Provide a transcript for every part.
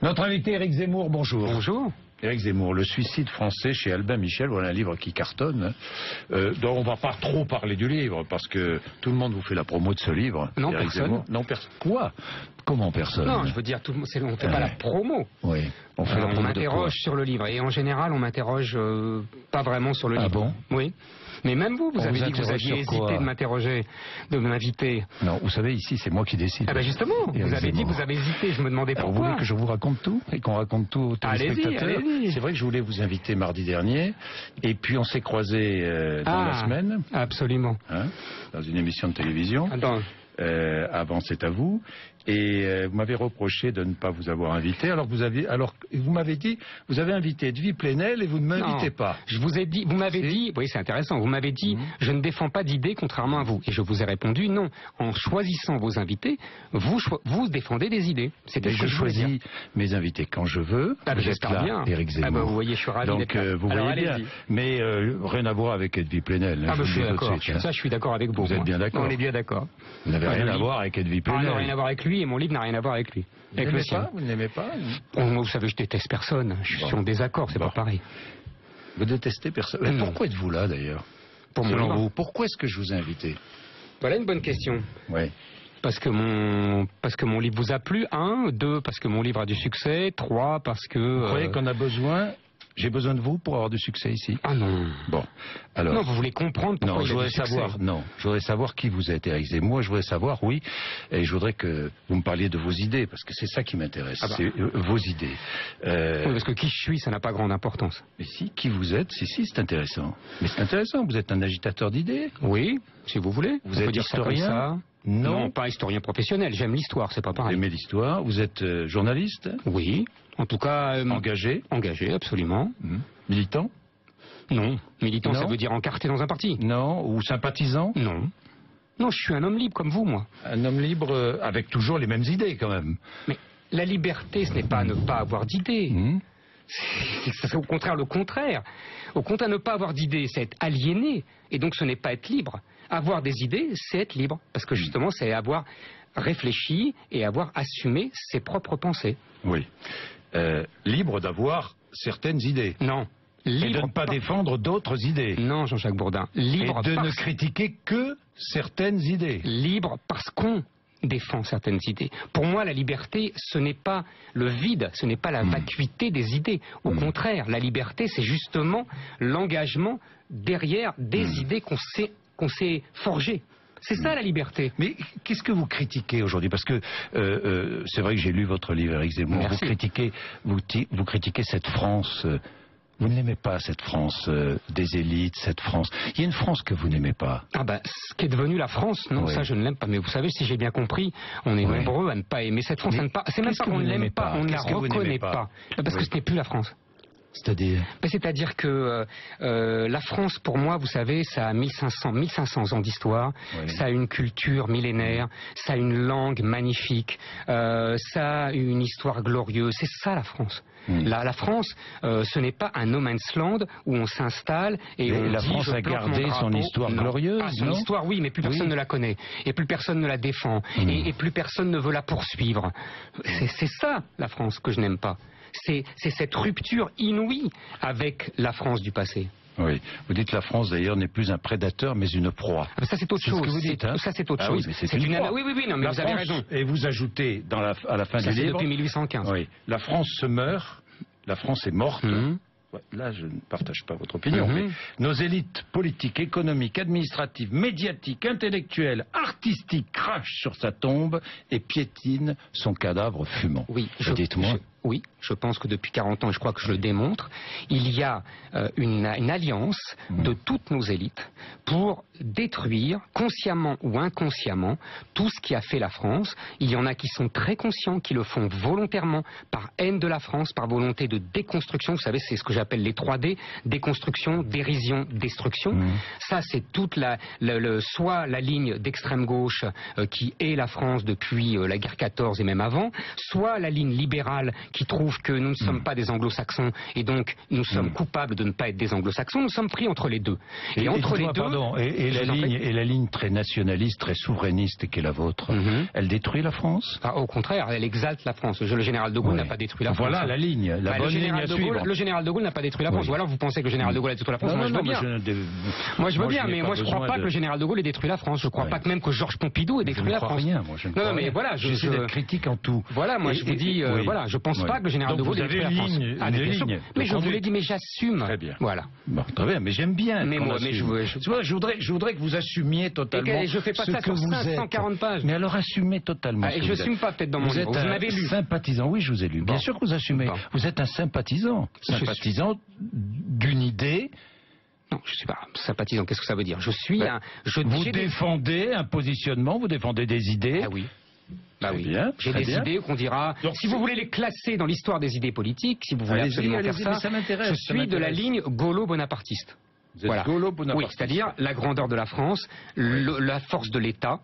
Notre invité Éric Zemmour, bonjour. Bonjour. Éric Zemmour, le suicide français chez Albin Michel, voilà un livre qui cartonne. Donc on va pas trop parler du livre, parce que tout le monde vous fait la promo de ce livre. Non, Éric personne. Zemmour. Non, quoi? Comment personne? Non, je veux dire, on ne fait pas la promo. Oui, on fait la promo. On m'interroge sur le livre, et en général, on m'interroge pas vraiment sur le livre. Ah bon? Oui. Mais même vous avez dit que vous aviez hésité de m'interroger, de m'inviter. Non, vous savez, ici, c'est moi qui décide. Ah ben justement, vous avez dit que vous avez hésité, je me demandais pourquoi. Vous voulez que je vous raconte tout et qu'on raconte tout aux téléspectateurs? Allez-y. C'est vrai que je voulais vous inviter mardi dernier, et puis on s'est croisés dans la semaine. Absolument. Hein, dans une émission de télévision. Avant, c'est à vous. Et vous m'avez reproché de ne pas vous avoir invité. Alors vous m'avez dit, vous avez invité Edwy Plenel et vous ne m'invitez pas. Je vous ai dit, vous m'avez dit, oui c'est intéressant, vous m'avez dit, je ne défends pas d'idées contrairement à vous. Et je vous ai répondu non. En choisissant vos invités, vous défendez des idées. C'était ce que je choisis mes invités quand je veux. J'espère bien. Éric Zemmour. Ah bah vous voyez, je suis ravi. Donc vous voyez bien. Mais rien à voir avec Edwy Plenel. Ah bah je suis d'accord. Ça je suis d'accord avec vous. Vous êtes bien d'accord? On est bien d'accord. Vous n'avez rien à voir avec Edwy Plenel. Non, rien à voir avec lui, et mon livre n'a rien à voir avec lui. Vous ne l'aimez pas? Vous savez, je déteste personne. Je suis en désaccord, c'est pas pareil. Vous détestez personne? Pourquoi êtes-vous là, d'ailleurs? Selon vous, pourquoi est-ce que je vous ai invité? Voilà une bonne question. Oui. Parce que mon livre vous a plu, 1, 2, parce que mon livre a du succès, 3, parce que... Vous croyez qu'on a besoin... J'ai besoin de vous pour avoir du succès ici? Ah non. Bon, alors... Non, vous voulez comprendre pourquoi il a du succès. Je voudrais savoir qui vous êtes, Éric Zemmour. Moi, je voudrais savoir, oui, et je voudrais que vous me parliez de vos idées, parce que c'est ça qui m'intéresse, c'est vos idées. Oui, parce que qui je suis, ça n'a pas grande importance. Mais si, qui vous êtes, si, c'est intéressant. Mais c'est intéressant, vous êtes un agitateur d'idées. Oui, si vous voulez. Vous êtes historien? Non, pas historien professionnel, j'aime l'histoire, c'est pas pareil. Vous aimez l'histoire, vous êtes journaliste? Oui, en tout cas... engagé? Engagé, absolument. Militant? Non. Militant, ça veut dire encarté dans un parti. Non. Ou sympathisant? Non. Non, je suis un homme libre comme vous, moi. Un homme libre avec toujours les mêmes idées, quand même. Mais la liberté, ce n'est pas ne pas avoir d'idées. C'est au contraire le contraire. Au contraire, ne pas avoir d'idées, c'est être aliéné. Et donc, ce n'est pas être libre. Avoir des idées, c'est être libre. Parce que justement, c'est avoir réfléchi et avoir assumé ses propres pensées. Oui. Libre d'avoir certaines idées. Non. Libre et de ne pas défendre d'autres idées. Non, Jean-Jacques Bourdin. Libre et de ne critiquer que certaines idées. Libre parce qu'on défend certaines idées. Pour moi, la liberté, ce n'est pas le vide, ce n'est pas la vacuité des idées. Au contraire, la liberté, c'est justement l'engagement derrière des idées qu'on s'est forgées. C'est ça la liberté. Mais qu'est-ce que vous critiquez aujourd'hui? Parce que c'est vrai que j'ai lu votre livre, Éric Zemmour. Vous critiquez cette France. Vous n'aimez pas cette France des élites, cette France. Il y a une France que vous n'aimez pas. Ah ben, ce qui est devenu la France, non, ça je ne l'aime pas. Mais vous savez, si j'ai bien compris, on est nombreux à ne pas aimer cette France. C'est même pas qu'on ne l'aime pas, on ne la reconnaît pas. Parce que ce n'est plus la France. C'est-à-dire que la France, pour moi, vous savez, ça a 1500 ans d'histoire, ça a une culture millénaire, ça a une langue magnifique, ça a une histoire glorieuse. C'est ça la France. La France, ce n'est pas un no man's land où on s'installe et la France a gardé son histoire glorieuse. Son histoire, oui, mais plus personne ne la connaît et plus personne ne la défend et plus personne ne veut la poursuivre. C'est ça la France que je n'aime pas. C'est cette rupture inouïe avec la France du passé. Oui. Vous dites que la France, d'ailleurs, n'est plus un prédateur, mais une proie. Ah, ça, c'est autre chose. Ce que vous dites, hein. Ça, c'est autre chose. Oui, mais c'est une proie. Oui, non, mais vous avez raison. Et vous ajoutez, à la fin du livre... Ça, c'est depuis 1815. Oui. La France se meurt, la France est morte... Là, je ne partage pas votre opinion, mais nos élites politiques, économiques, administratives, médiatiques, intellectuelles, artistiques crachent sur sa tombe et piétinent son cadavre fumant. Oui, dites-moi. Oui, je pense que depuis 40 ans, et je crois que je le démontre, il y a une alliance de toutes nos élites pour détruire, consciemment ou inconsciemment, tout ce qui a fait la France. Il y en a qui sont très conscients, qui le font volontairement, par haine de la France, par volonté de déconstruction. Vous savez, c'est ce que j'appelle les 3D, déconstruction, dérision, destruction. Ça, c'est toute soit la ligne d'extrême gauche qui est la France depuis la guerre 14 et même avant, soit la ligne libérale qui trouve que nous ne sommes pas des anglo-saxons et donc nous sommes coupables de ne pas être des anglo-saxons. Nous sommes pris entre les deux. Et entre les deux... Pardon, et la ligne très nationaliste, très souverainiste qui est la vôtre, elle détruit la France? Au contraire, elle exalte la France. Le général de Gaulle n'a pas détruit la France. Voilà la ligne, la bonne ligne à suivre. Le général de Gaulle n'a pas détruit la France. Ou alors vous pensez que le général de Gaulle a détruit la France? Moi je veux bien. Moi je veux bien, mais moi je ne crois pas que le général de Gaulle ait détruit la France. Je ne crois pas que même que Georges Pompidou ait détruit la France. Rien, moi je ne crois rien. Mais voilà, j'essaie d'être critique en tout. Voilà, moi je vous dis, voilà, je pense pas que le général de Gaulle ait détruit la France. Mais je vous l'ai dit, mais j'assume. Très bien. Voilà. Bon, très bien, mais j'aime bien. Mais moi, je voudrais que vous assumiez totalement. Et je fais pas ça sur 540 pages. Mais alors assumez totalement. Et je n'assume pas peut-être dans mon livre. Vous avez lu. Sympathisant, oui, je vous ai lu. Bien sûr que vous assumez. Vous êtes un sympathisant. Sympathisant d'une idée. Non, je ne suis pas sympathisant. Qu'est-ce que ça veut dire? Je suis vous défendez un positionnement, vous défendez des idées. Ah oui. Bah oui. J'ai des idées qu'on dira. Donc, si vous voulez les classer dans l'histoire des idées politiques, si vous voulez absolument faire ça, je suis de la ligne gaulo-bonapartiste. Vous êtes gaulo-bonapartiste. Oui, c'est-à-dire la grandeur de la France, la force de l'État.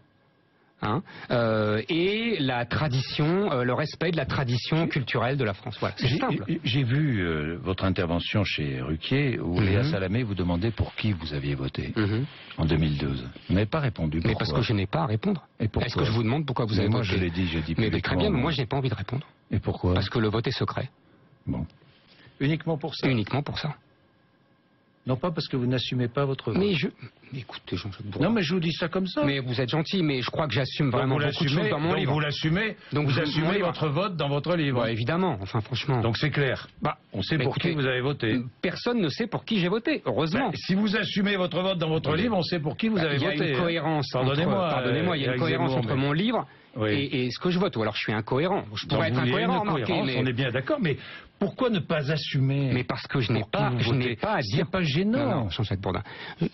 Et la tradition, le respect de la tradition culturelle de la France. Voilà, c'est simple. J'ai vu votre intervention chez Ruquier où Léa Salamé vous demandait pour qui vous aviez voté en 2012. Vous n'avez pas répondu. Pourquoi? Mais parce que je n'ai pas à répondre. Est-ce que je vous demande pourquoi vous avez voté? Moi je l'ai dit, j'ai dit publiquement. Mais très bien, mais moi je n'ai pas envie de répondre. Et pourquoi? Parce que le vote est secret. Bon. Uniquement pour ça? Uniquement pour ça. Non pas parce que vous n'assumez pas votre vote. Mais écoutez, Jean-Jacques Bourdin. Non mais je vous dis ça comme ça. Mais vous êtes gentil, mais je crois que j'assume vraiment beaucoup de choses dans mon livre. Vous l'assumez. Donc vous assumez votre vote dans votre livre. Bah, évidemment, enfin franchement. Donc c'est clair. On sait pour qui vous avez voté. Personne ne sait pour qui j'ai voté, heureusement. Si vous assumez votre vote dans votre livre, on sait pour qui vous avez voté. Il y a une cohérence. Pardonnez-moi, il y a une cohérence entre mon livre et ce que je vote. Ou alors je suis incohérent. Je pourrais être incohérent, on est bien d'accord, mais pourquoi ne pas assumer? Mais parce que je n'ai pas à dire. C'est pas gênant. Non, Jean-Jacques Bourdin.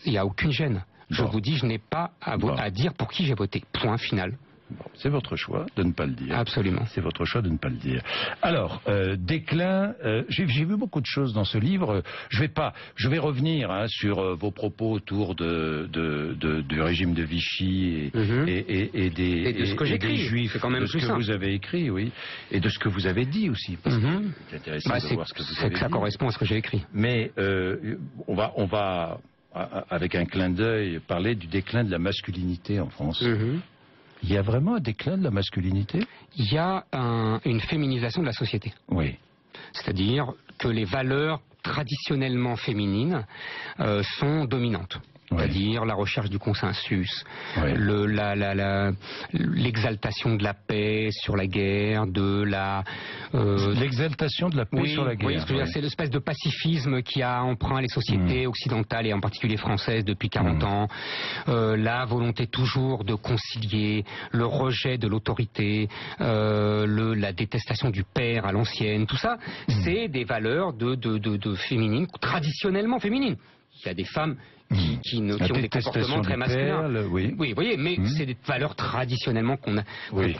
Il n'y a aucune gêne. Je vous dis, je n'ai pas à dire pour qui j'ai voté. Point final. Bon, c'est votre choix de ne pas le dire. Absolument. C'est votre choix de ne pas le dire. Alors, déclin, j'ai vu beaucoup de choses dans ce livre. Je vais revenir sur vos propos autour du régime de Vichy et de ce que j'écris. Juifs, quand même de ce que vous avez écrit, oui, et de ce que vous avez dit aussi. Parce que c'est intéressant de voir ce que vous avez dit. Ça correspond à ce que j'ai écrit. Mais on va, avec un clin d'œil, parler du déclin de la masculinité en France. Il y a vraiment un déclin de la masculinité? Il y a une féminisation de la société. Oui. C'est-à-dire que les valeurs traditionnellement féminines sont dominantes. C'est-à-dire la recherche du consensus, l'exaltation de la paix sur la guerre, l'exaltation de la paix sur la guerre. Oui, c'est l'espèce de pacifisme qui a emprunt les sociétés occidentales et en particulier françaises depuis 40 ans. La volonté toujours de concilier, le rejet de l'autorité, la détestation du père à l'ancienne, tout ça, c'est des valeurs de féminines, traditionnellement féminines. Il y a des femmes qui ont des comportements très masculins. Oui, vous voyez, mais c'est des valeurs traditionnellement qu'on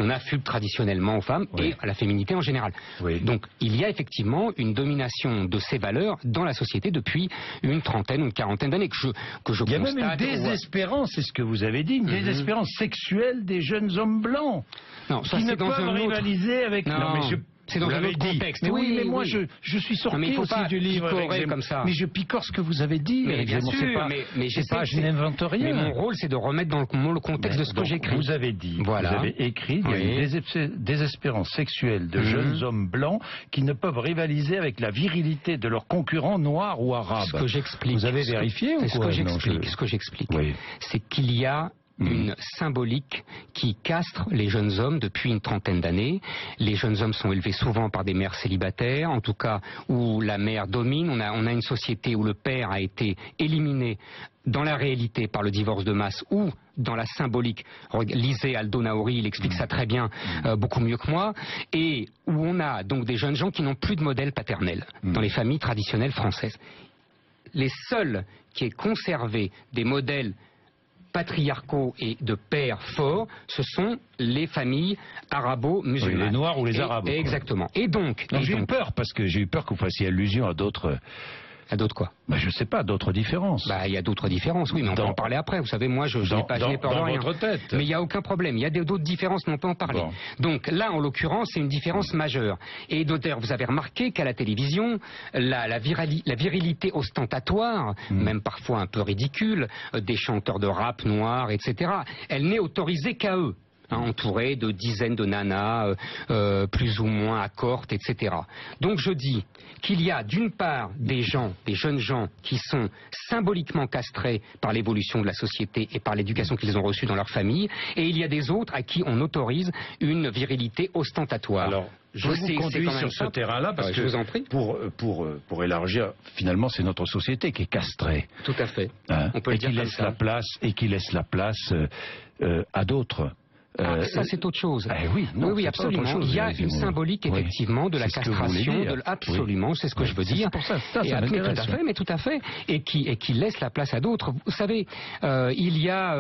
affuble traditionnellement aux femmes et à la féminité en général. Donc il y a effectivement une domination de ces valeurs dans la société depuis une trentaine ou une quarantaine d'années que je constate. Il y a même une désespérance, c'est ce que vous avez dit, une désespérance sexuelle des jeunes hommes blancs qui ne peuvent rivaliser avec... C'est dans un autre contexte. Oui, mais moi je suis sorti aussi du livre comme ça. Mais je picore ce que vous avez dit. Mais bien sûr, je n'invente rien. Mais mon rôle, c'est de remettre dans le contexte de ce que j'écris. Vous avez dit, vous avez écrit, il y a une désespérance sexuelle de jeunes hommes blancs qui ne peuvent rivaliser avec la virilité de leurs concurrents noirs ou arabes. Ce que j'explique. Vous avez vérifié ou quoi? Ce que j'explique, c'est qu'il y a une symbolique qui castre les jeunes hommes depuis une trentaine d'années. Les jeunes hommes sont élevés souvent par des mères célibataires, en tout cas où la mère domine. On a une société où le père a été éliminé dans la réalité par le divorce de masse ou dans la symbolique. Lisez Aldo Naori, il explique ça très bien, beaucoup mieux que moi, et où on a donc des jeunes gens qui n'ont plus de modèle paternel dans les familles traditionnelles françaises. Les seuls qui aient conservé des modèles patriarcaux et de pères forts, ce sont les familles arabo-musulmanes. Les Noirs ou les Arabes. Exactement. Et donc... J'ai eu peur, parce que j'ai eu peur que vous fassiez allusion à d'autres D'autres quoi? Je ne sais pas, d'autres différences. Il y a d'autres différences, oui, mais on peut en parler après. Vous savez, moi, je n'ai peur de rien. Votre tête. Mais il n'y a aucun problème. Il y a d'autres différences, mais on peut en parler. Bon. Donc là, en l'occurrence, c'est une différence majeure. Et d'ailleurs, vous avez remarqué qu'à la télévision, la virilité ostentatoire, même parfois un peu ridicule, des chanteurs de rap noirs, etc., elle n'est autorisée qu'à eux. Entouré de dizaines de nanas, plus ou moins accortes, etc. Donc je dis qu'il y a d'une part des jeunes gens qui sont symboliquement castrés par l'évolution de la société et par l'éducation qu'ils ont reçue dans leur famille, et il y a des autres à qui on autorise une virilité ostentatoire. Alors, je vous conduis sur ce terrain-là parce que, je vous en prie. Pour élargir, finalement, c'est notre société qui est castrée. Tout à fait. On peut le dire comme ça. Et qui laisse la place à d'autres. Ça c'est autre chose. Oui, absolument. Il y a une symbolique effectivement de la castration, absolument, c'est ce que je veux dire. Pour ça m'intéresse. Tout à fait, et qui laisse la place à d'autres. Vous savez, il y a,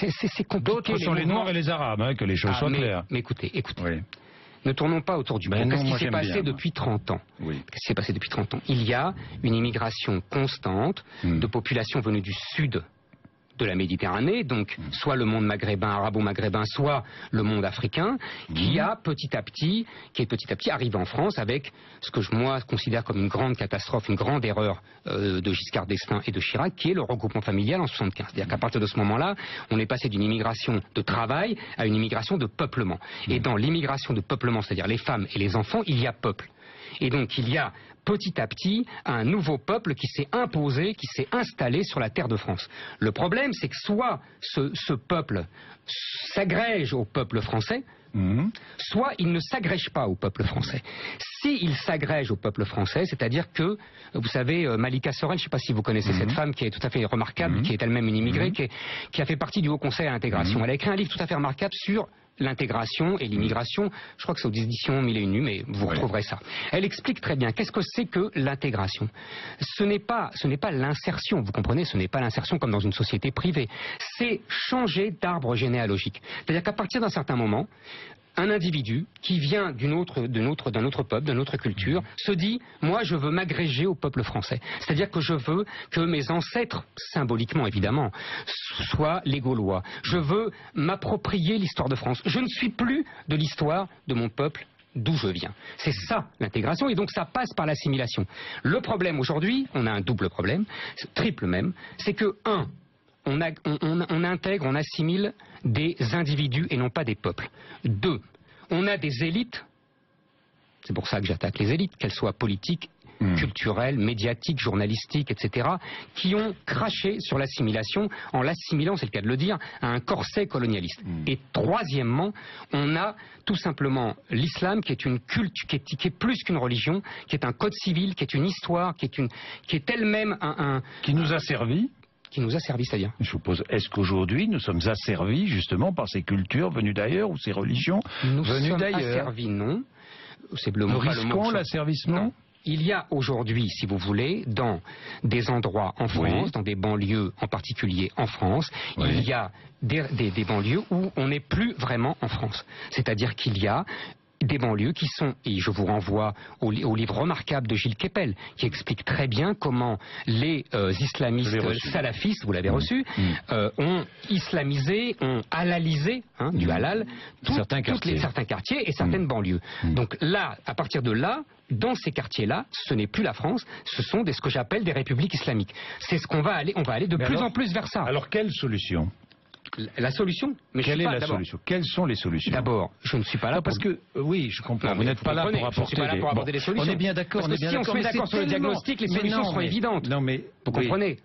c'est compliqué. D'autres sont les Noirs et les Arabes, que les choses soient claires. Mais écoutez. Oui. Ne tournons pas autour du pot. Qu'est-ce qui s'est passé depuis 30 ans? Qu'est-ce qui s'est passé depuis 30 ans? Il y a une immigration constante de populations venues du sud de la Méditerranée, donc soit le monde maghrébin, arabo-maghrébin, soit le monde africain, qui est petit à petit arrivé en France avec ce que moi considère comme une grande catastrophe, une grande erreur de Giscard d'Estaing et de Chirac, qui est le regroupement familial en 75. C'est-à-dire qu'à partir de ce moment-là, on est passé d'une immigration de travail à une immigration de peuplement. Et dans l'immigration de peuplement, c'est-à-dire les femmes et les enfants, il y a peuple. Et donc il y a petit à petit un nouveau peuple qui s'est imposé, qui s'est installé sur la terre de France. Le problème, c'est que soit ce peuple s'agrège au peuple français, soit il ne s'agrège pas au peuple français. S'il s'agrège au peuple français, c'est-à-dire que, vous savez, Malika Sorel, je ne sais pas si vous connaissez cette femme qui est tout à fait remarquable, qui est elle-même une immigrée, qui a fait partie du Haut Conseil à l'intégration. Elle a écrit un livre tout à fait remarquable sur l'intégration et l'immigration, je crois que c'est aux éditions 1001, mais vous retrouverez ça. Elle explique très bien qu'est-ce que c'est que l'intégration. Ce n'est pas l'insertion, vous comprenez, ce n'est pas l'insertion comme dans une société privée. C'est changer d'arbre généalogique. C'est-à-dire qu'à partir d'un certain moment, un individu qui vient d'un autre peuple, d'une autre culture, se dit « moi je veux m'agréger au peuple français ». C'est-à-dire que je veux que mes ancêtres, symboliquement évidemment, soient les Gaulois. Je veux m'approprier l'histoire de France. Je ne suis plus de l'histoire de mon peuple d'où je viens. C'est ça l'intégration, et donc ça passe par l'assimilation. Le problème aujourd'hui, on a un double problème, triple même, c'est que on intègre, on assimile des individus et non pas des peuples. 2, on a des élites, c'est pour ça que j'attaque les élites, qu'elles soient politiques, culturelles, médiatiques, journalistiques, etc., qui ont craché sur l'assimilation en l'assimilant, c'est le cas de le dire, à un corset colonialiste. Et troisièmement, on a tout simplement l'islam qui est une culture, qui est plus qu'une religion, qui est un code civil, qui est une histoire, qui est elle-même qui nous a servi. Qui nous a servi, c'est-à-dire? Je vous pose, est-ce qu'aujourd'hui nous sommes asservis justement par ces cultures venues d'ailleurs ou ces religions venues d'ailleurs? Nous sommes asservis, non. Nous risquons l'asservissement? Il y a aujourd'hui, si vous voulez, dans des endroits en France, dans des banlieues en particulier en France, il y a des banlieues où on n'est plus vraiment en France. C'est-à-dire qu'il y a des banlieues qui sont, et je vous renvoie au livre remarquable de Gilles Kepel, qui explique très bien comment les islamistes salafistes, vous l'avez reçu, ont islamisé, ont halalisé, du halal, certains quartiers et certaines banlieues. Donc là, à partir de là, dans ces quartiers-là, ce n'est plus la France, ce sont ce que j'appelle des républiques islamiques. C'est ce qu'on va aller, on va aller de plus en plus vers ça. Alors quelle solution? La solution? Quelle est la solution? Quelles sont les solutions? D'abord, je ne suis pas là parce que oui, je comprends. Vous n'êtes pas là pour apporter des solutions. On est bien d'accord. Parce que si on se met d'accord sur le diagnostic, les solutions seront évidentes. Non mais vous comprenez?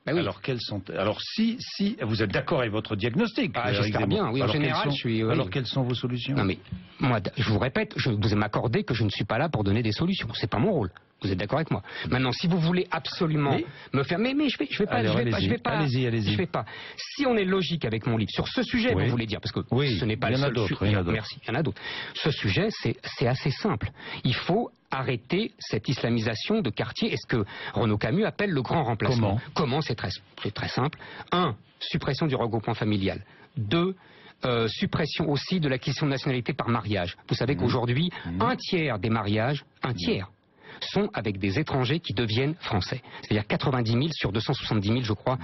Alors quelles sont? Alors si vous êtes d'accord avec votre diagnostic, j'espère bien. Oui, en général, je suis. Alors quelles sont vos solutions? Non mais moi, je vous répète, vous m'accordez que je ne suis pas là pour donner des solutions. C'est pas mon rôle. Vous êtes d'accord avec moi? Maintenant, si vous voulez absolument me faire, mais je vais pas, je vais pas. Si on est logique avec mon livre sur ce sujet, vous voulez dire, parce que ce n'est pas le seul sujet. Merci, il y en a d'autres. Ce sujet, c'est assez simple. Il faut arrêter cette islamisation de quartier et ce que Renaud Camus appelle le grand remplacement. Comment? C'est très simple. 1. Suppression du regroupement familial. 2. Suppression aussi de l'acquisition de nationalité par mariage. Vous savez qu'aujourd'hui, un tiers des mariages, sont avec des étrangers qui deviennent français. C'est-à-dire 90 000 sur 270 000, je crois,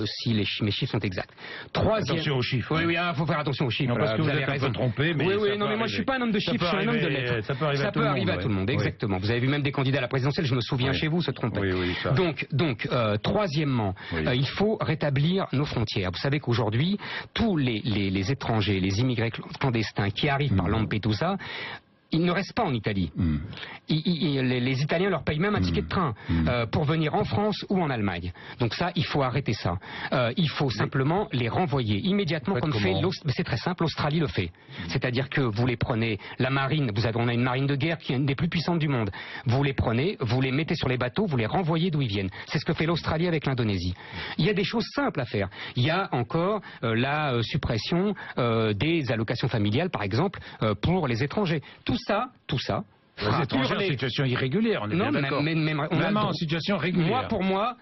si mes chiffres sont exacts. Attention aux chiffres. Oui, il faut faire attention aux chiffres. Non, parce que vous avez raison. Trompé, mais oui, non, mais moi je suis pas un homme de chiffres, je suis un homme de lettres. Ça peut arriver à tout le monde, exactement. Vous avez vu même des candidats à la présidentielle, je me souviens chez vous, se tromper. Oui, ça. Donc, troisièmement, il faut rétablir nos frontières. Vous savez qu'aujourd'hui, tous les étrangers, les immigrés clandestins qui arrivent par Lampedusa, ils ne restent pas en Italie. Les Italiens leur payent même un ticket de train pour venir en France ou en Allemagne. Donc ça, il faut arrêter ça. Il faut simplement les renvoyer immédiatement comme fait l'Australie. C'est très simple, l'Australie le fait. C'est-à-dire que vous les prenez, la marine, on a une marine de guerre qui est une des plus puissantes du monde. Vous les prenez, vous les mettez sur les bateaux, vous les renvoyez d'où ils viennent. C'est ce que fait l'Australie avec l'Indonésie. Il y a des choses simples à faire. Il y a encore la suppression des allocations familiales, par exemple, pour les étrangers. Tout ça. Les étrangers en situation irrégulière, on est bien d'accord. Même en situation régulière. Pour moi.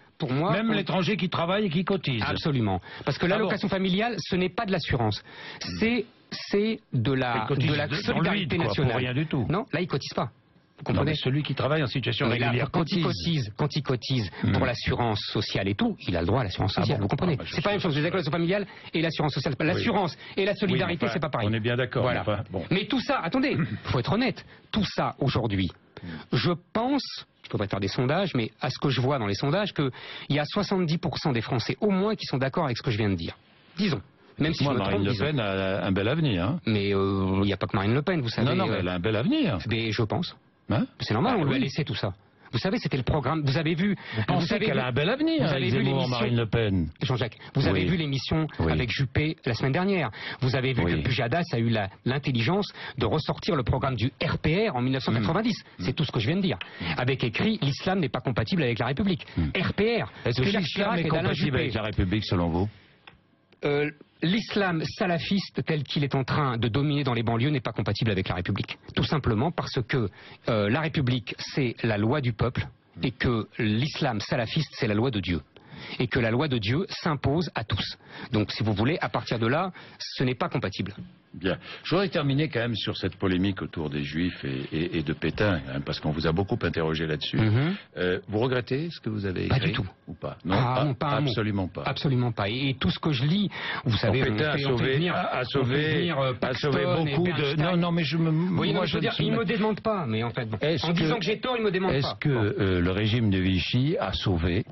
Même l'étranger qui travaille et qui cotise. Absolument. Parce que l'allocation familiale, ce n'est pas de l'assurance. C'est de la solidarité nationale. Pour rien du tout. Non, là, il cotise pas. Vous comprenez? Non, celui qui travaille en situation régulière quand il cotise pour l'assurance sociale et tout, il a le droit à l'assurance sociale. Vous comprenez? C'est pas la même chose. Les allocations familiales et l'assurance sociale. L'assurance et la solidarité, c'est pas pareil. On est bien d'accord. Voilà. Mais tout ça, attendez, faut être honnête. Tout ça aujourd'hui, je pense. Je ne peux pas faire des sondages, mais à ce que je vois dans les sondages, qu'il y a 70% des Français au moins qui sont d'accord avec ce que je viens de dire. Disons. Même si Marine Le Pen a un bel avenir. Hein. Mais il n'y a pas que Marine Le Pen, vous savez. Non, elle a un bel avenir. Mais je pense. Hein, c'est normal, on lui a laissé tout ça. Vous savez, c'était le programme. Vous avez vu. Vous pensez qu'elle a un bel avenir, avec Zemmour, Marine Le Pen. Jean-Jacques, vous avez vu l'émission avec Juppé la semaine dernière. Vous avez vu que Pujadas a eu l'intelligence de ressortir le programme du RPR en 1990. C'est tout ce que je viens de dire. Avec écrit, l'islam n'est pas compatible avec la République. RPR. Est-ce que l'islam est compatible avec la République, selon vous? L'islam salafiste tel qu'il est en train de dominer dans les banlieues n'est pas compatible avec la République. Tout simplement parce que la République, c'est la loi du peuple et que l'islam salafiste, c'est la loi de Dieu. Et que la loi de Dieu s'impose à tous. Donc, si vous voulez, à partir de là, ce n'est pas compatible. Bien. Je voudrais terminer quand même sur cette polémique autour des Juifs et de Pétain, hein, parce qu'on vous a beaucoup interrogé là-dessus. Vous regrettez ce que vous avez écrit? Pas du tout. Ou pas? Non, pas absolument pas. Absolument pas. Et tout ce que je lis, vous savez, Pétain a sauvé beaucoup de... Non, mais je me... Moi, je veux dire, il ne me démente pas, mais en fait, en disant que j'ai tort, il ne me démente pas. Est-ce que le régime de Vichy a sauvé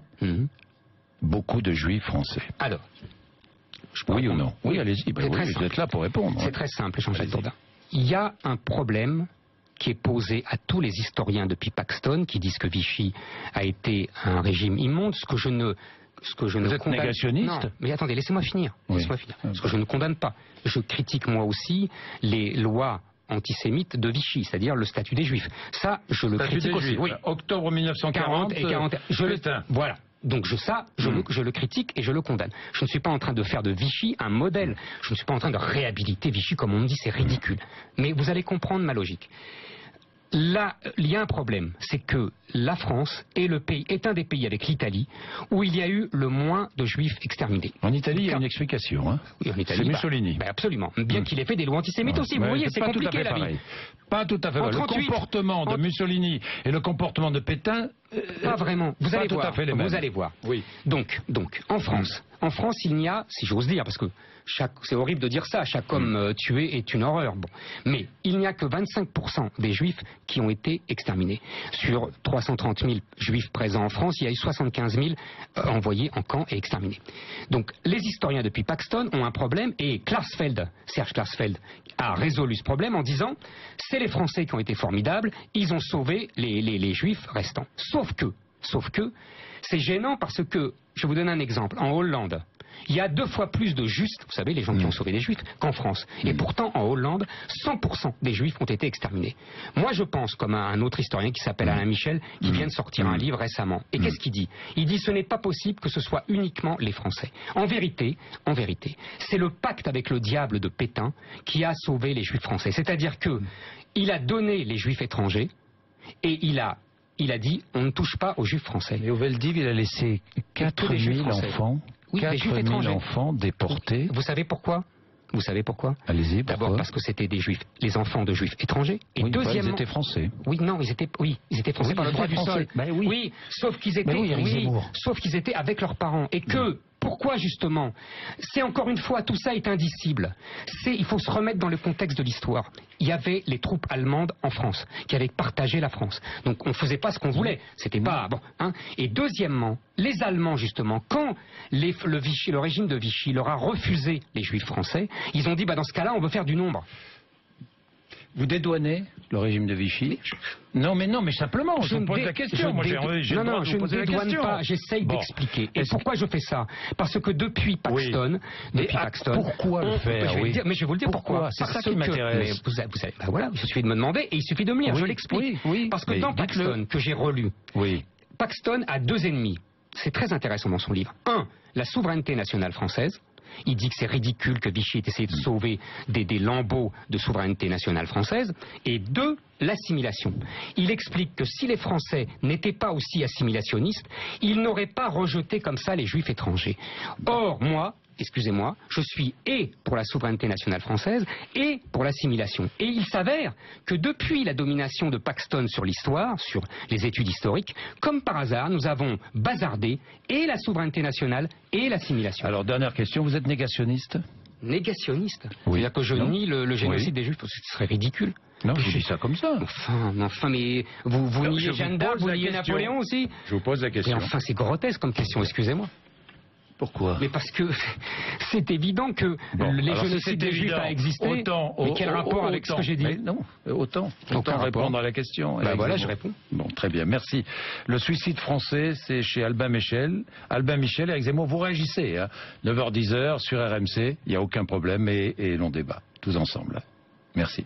beaucoup de Juifs français? Alors, oui ou non? Oui, allez-y. Vous êtes là pour répondre. C'est très simple, Jean-Jacques Bourdin. Il y a un problème qui est posé à tous les historiens depuis Paxton qui disent que Vichy a été un régime immonde, ce que je ne Vous êtes négationniste? Non, mais attendez, laissez-moi finir. Ce que je ne condamne pas. Je critique moi aussi les lois antisémites de Vichy, c'est-à-dire le statut des Juifs. Ça, je le critique aussi. Oui. Octobre 1940 et 40. Voilà. Donc je le critique et je le condamne. Je ne suis pas en train de faire de Vichy un modèle. Je ne suis pas en train de réhabiliter Vichy comme on me dit, c'est ridicule. Mais vous allez comprendre ma logique. Là, il y a un problème, c'est que la France est un des pays avec l'Italie où il y a eu le moins de Juifs exterminés. En Italie, il y a une explication. Hein. Oui, en Italie, c'est Mussolini. Absolument. Bien qu'il ait fait des lois antisémites aussi. Vous voyez, c'est compliqué la vie. Pas tout à fait. Le comportement de Mussolini et le comportement de Pétain. Pas vraiment. Vous allez voir. Vous allez voir. Oui. Donc, en France, il n'y a, si j'ose dire, parce que c'est horrible de dire ça, chaque homme tué est une horreur. Bon. Mais il n'y a que 25% des Juifs qui ont été exterminés. Sur 330 000 Juifs présents en France, il y a eu 75 000 envoyés en camp et exterminés. Donc les historiens depuis Paxton ont un problème et Serge Klarsfeld a résolu ce problème en disant c'est les Français qui ont été formidables, ils ont sauvé les Juifs restants. Sauf que c'est gênant parce que, je vous donne un exemple, en Hollande, il y a 2 fois plus de justes, vous savez, les gens qui ont sauvé les Juifs, qu'en France. Et pourtant, en Hollande, 100% des Juifs ont été exterminés. Moi, je pense, comme un autre historien qui s'appelle Alain Michel, qui vient de sortir un livre récemment. Et qu'est-ce qu'il dit? Il dit ce n'est pas possible que ce soit uniquement les Français. En vérité, c'est le pacte avec le diable de Pétain qui a sauvé les Juifs français. C'est-à-dire que il a donné les Juifs étrangers et il a dit on ne touche pas aux Juifs français. Mais au Veldiv, il a laissé 4 000 enfants. Oui, 4 000 enfants déportés. Vous savez pourquoi? Vous savez pourquoi? Allez-y, pourquoi? D'abord parce que c'était des juifs, les enfants de juifs étrangers. Et oui, deuxièmement, ils étaient français. Oui, non, ils étaient français par le droit du sol. Ben oui. Sauf qu'ils étaient, sauf qu'ils étaient avec leurs parents. Et que, pourquoi justement? C'est encore une fois, tout ça est indicible. Il faut se remettre dans le contexte de l'histoire. Il y avait les troupes allemandes en France, qui avaient partagé la France. Donc on ne faisait pas ce qu'on voulait. C'était pas bon. Hein. Et deuxièmement, les Allemands justement, quand le régime de Vichy leur a refusé les Juifs français, ils ont dit dans ce cas-là, on veut faire du nombre. Vous dédouanez le régime de Vichy? Non, mais simplement, je vous pose la question. Moi, je ne dédouane pas, j'essaye d'expliquer. Et pourquoi je fais ça? Parce que depuis Paxton... Pourquoi le faire? Mais je vais vous le dire pourquoi. C'est ça qui m'intéresse. Vous savez, voilà, il suffit de me demander et il suffit de me lire, je l'explique. Parce que dans Paxton, que j'ai relu, Paxton a deux ennemis. C'est très intéressant dans son livre. Un, la souveraineté nationale française. Il dit que c'est ridicule que Vichy ait essayé de sauver des lambeaux de souveraineté nationale française. Et deux, l'assimilation. Il explique que si les Français n'étaient pas aussi assimilationnistes, ils n'auraient pas rejeté comme ça les Juifs étrangers. Or, moi, excusez-moi, je suis et pour la souveraineté nationale française et pour l'assimilation. Et il s'avère que depuis la domination de Paxton sur l'histoire, sur les études historiques, comme par hasard, nous avons bazardé et la souveraineté nationale et l'assimilation. Alors, dernière question, vous êtes négationniste? Négationniste? C'est-à-dire que je nie le génocide des Juifs, ce serait ridicule. Non, je dis ça comme ça. Enfin, mais vous niez Jeanne d'Arc, vous niez Napoléon aussi? Je vous pose la question. Mais enfin, c'est grotesque comme question, excusez-moi. Pourquoi? Mais parce que c'est évident que les génocides des Juifs a existé. Mais quel rapport avec ce que j'ai dit? Non, autant répondre à la question. Voilà, je réponds. Bon, très bien, merci. Le suicide français, c'est chez Albin Michel. Albin Michel, Éric Zemmour, vous réagissez. 9h-10h sur RMC, il n'y a aucun problème et l'on débat tous ensemble. Merci.